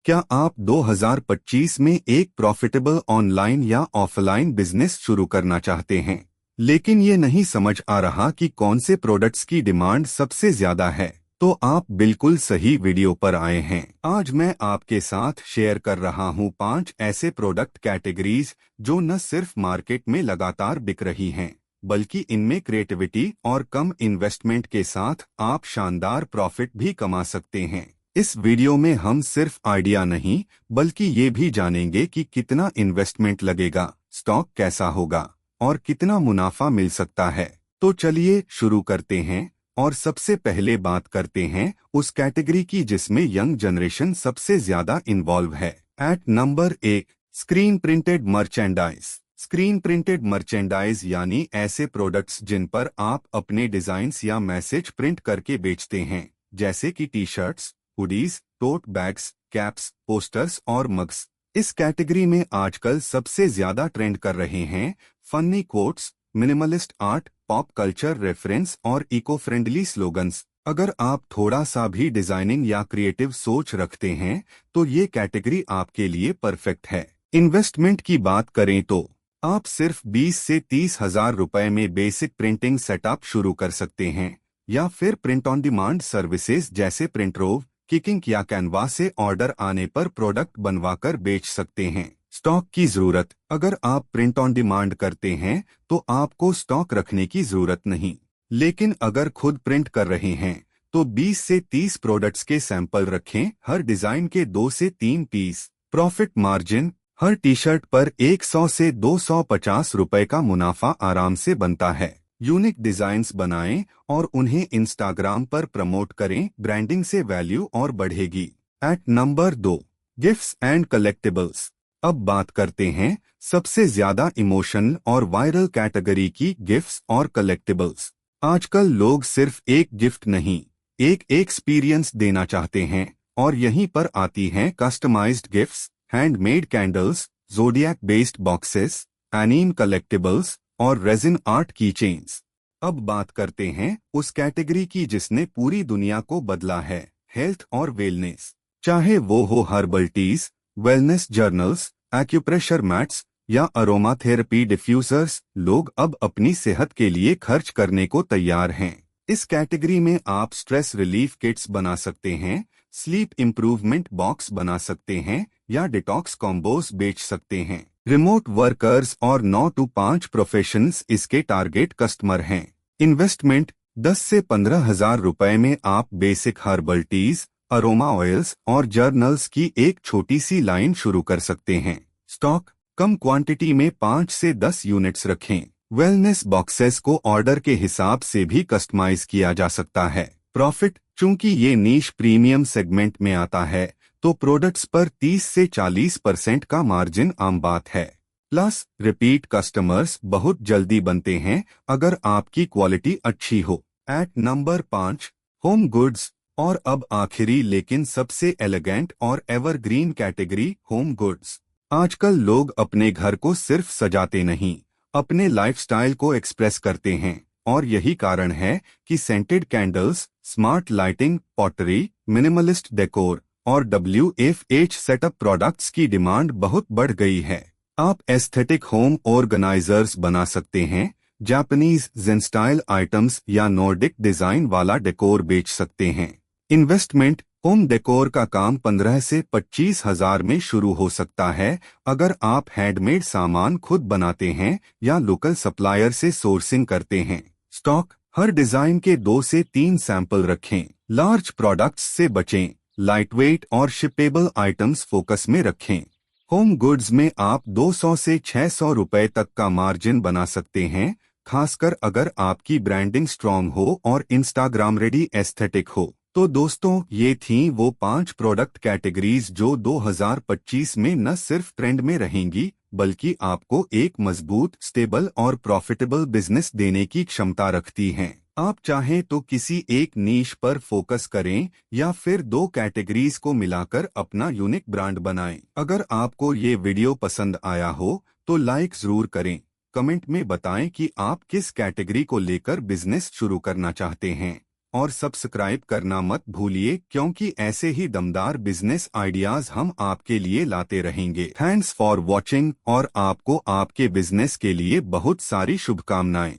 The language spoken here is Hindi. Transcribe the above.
क्या आप 2025 में एक प्रॉफिटेबल ऑनलाइन या ऑफलाइन बिजनेस शुरू करना चाहते हैं, लेकिन ये नहीं समझ आ रहा कि कौन से प्रोडक्ट्स की डिमांड सबसे ज्यादा है? तो आप बिल्कुल सही वीडियो पर आए हैं। आज मैं आपके साथ शेयर कर रहा हूँ 5 ऐसे प्रोडक्ट कैटेगरीज जो न सिर्फ मार्केट में लगातार बिक रही हैं, बल्कि इनमें क्रिएटिविटी और कम इन्वेस्टमेंट के साथ आप शानदार प्रॉफिट भी कमा सकते हैं। इस वीडियो में हम सिर्फ आइडिया नहीं, बल्कि ये भी जानेंगे कि कितना इन्वेस्टमेंट लगेगा, स्टॉक कैसा होगा और कितना मुनाफा मिल सकता है। तो चलिए शुरू करते हैं और सबसे पहले बात करते हैं उस कैटेगरी की जिसमें यंग जनरेशन सबसे ज्यादा इन्वॉल्व है। At number 1, screen printed merchandise. Screen printed merchandise यानी ऐसे प्रोडक्ट्स जिन पर आप अपने डिजाइन्स या मैसेज प्रिंट करके बेचते हैं, जैसे कि टी शर्ट्स, हुडीज, टोट बैग्स, कैप्स, पोस्टर्स और मग्स। इस कैटेगरी में आजकल सबसे ज्यादा ट्रेंड कर रहे हैं funny quotes, minimalist art, pop culture reference और इको फ्रेंडली स्लोगन्स। अगर आप थोड़ा सा भी डिजाइनिंग या क्रिएटिव सोच रखते हैं तो ये कैटेगरी आपके लिए परफेक्ट है। इन्वेस्टमेंट की बात करें तो आप सिर्फ 20 से 30 हजार रुपए में बेसिक प्रिंटिंग सेटअप शुरू कर सकते हैं, या फिर प्रिंट ऑन डिमांड सर्विसेज जैसे प्रिंटरोव, किकिंग या कैनवा से ऑर्डर आने पर प्रोडक्ट बनवाकर बेच सकते हैं। स्टॉक की जरूरत। अगर आप प्रिंट ऑन डिमांड करते हैं तो आपको स्टॉक रखने की जरूरत नहीं, लेकिन अगर खुद प्रिंट कर रहे हैं तो 20 से 30 प्रोडक्ट्स के सैंपल रखें, हर डिजाइन के 2 से 3 पीस। Profit margin. हर टी शर्ट पर 100 से 250 रुपए का मुनाफा आराम से बनता है। यूनिक डिजाइन्स बनाएं और उन्हें इंस्टाग्राम पर प्रमोट करें, ब्रांडिंग से वैल्यू और बढ़ेगी। At number 2, gifts and collectibles. अब बात करते हैं सबसे ज्यादा इमोशनल और वायरल कैटेगरी की, गिफ्ट्स और कलेक्टिबल्स। आजकल लोग सिर्फ एक गिफ्ट नहीं, एक एक्सपीरियंस देना चाहते हैं, और यहीं पर आती हैं customised gifts, handmade candles, zodiac based boxes, anime collectibles और रेजिन आर्ट की चेन्स। अब बात करते हैं उस कैटेगरी की जिसने पूरी दुनिया को बदला है, हेल्थ और वेलनेस। चाहे वो हो herbal tease, wellness journals, acupressure mats या अरोमा थेरेपी डिफ्यूजर्स, लोग अब अपनी सेहत के लिए खर्च करने को तैयार हैं। इस कैटेगरी में आप स्ट्रेस रिलीफ किट्स बना सकते हैं, स्लीप इंप्रूवमेंट बॉक्स बना सकते हैं या डिटॉक्स कॉम्बोज बेच सकते हैं। रिमोट वर्कर्स और 9 to 5 प्रोफेशनल्स इसके टारगेट कस्टमर हैं। इन्वेस्टमेंट। 10 से 15 हजार रुपए में आप basic herbal tease, aroma oils और जर्नल्स की एक छोटी सी लाइन शुरू कर सकते हैं। स्टॉक। कम क्वांटिटी में 5 से 10 यूनिट्स रखें। वेलनेस बॉक्सेस को ऑर्डर के हिसाब से भी कस्टमाइज किया जा सकता है। प्रॉफिट। चूंकि ये नीश प्रीमियम सेगमेंट में आता है तो प्रोडक्ट्स पर 30 से 40% का मार्जिन आम बात है। प्लस रिपीट कस्टमर्स बहुत जल्दी बनते हैं अगर आपकी क्वालिटी अच्छी हो। At number 5, home goods. और अब आखिरी लेकिन सबसे एलिगेंट और एवरग्रीन कैटेगरी, होम गुड्स। आजकल लोग अपने घर को सिर्फ सजाते नहीं, अपने लाइफस्टाइल को एक्सप्रेस करते हैं, और यही कारण है कि scented candles, smart lighting, pottery, minimalist decor और WFH सेटअप प्रोडक्ट्स की डिमांड बहुत बढ़ गई है। आप एस्थेटिक होम ऑर्गेनाइजर्स बना सकते हैं, जापानीज जेन स्टाइल आइटम्स या नॉर्डिक डिजाइन वाला डेकोर बेच सकते हैं। इन्वेस्टमेंट। होम डेकोर का काम 15 से 25 हजार में शुरू हो सकता है अगर आप हैंडमेड सामान खुद बनाते हैं या लोकल सप्लायर से सोर्सिंग करते हैं। स्टॉक। हर डिजाइन के 2 से 3 सैंपल रखें। लार्ज प्रोडक्ट्स से बचें, लाइटवेट और शिपेबल आइटम्स फोकस में रखें। होम गुड्स में आप 200 से 600 रुपए तक का मार्जिन बना सकते हैं, खासकर अगर आपकी ब्रांडिंग स्ट्रॉन्ग हो और इंस्टाग्राम रेडी एस्थेटिक हो। तो दोस्तों, ये थी वो 5 प्रोडक्ट कैटेगरीज जो 2025 में न सिर्फ ट्रेंड में रहेंगी, बल्कि आपको एक मजबूत, स्टेबल और प्रॉफिटेबल बिजनेस देने की क्षमता रखती हैं। आप चाहें तो किसी एक नीश पर फोकस करें या फिर 2 कैटेगरीज को मिलाकर अपना यूनिक ब्रांड बनाएं। अगर आपको ये वीडियो पसंद आया हो तो लाइक जरूर करें। कमेंट में बताएं कि आप किस कैटेगरी को लेकर बिजनेस शुरू करना चाहते हैं। और सब्सक्राइब करना मत भूलिए, क्योंकि ऐसे ही दमदार बिजनेस आइडियाज हम आपके लिए लाते रहेंगे। थैंक्स फॉर वॉचिंग और आपको आपके बिजनेस के लिए बहुत सारी शुभकामनाएं।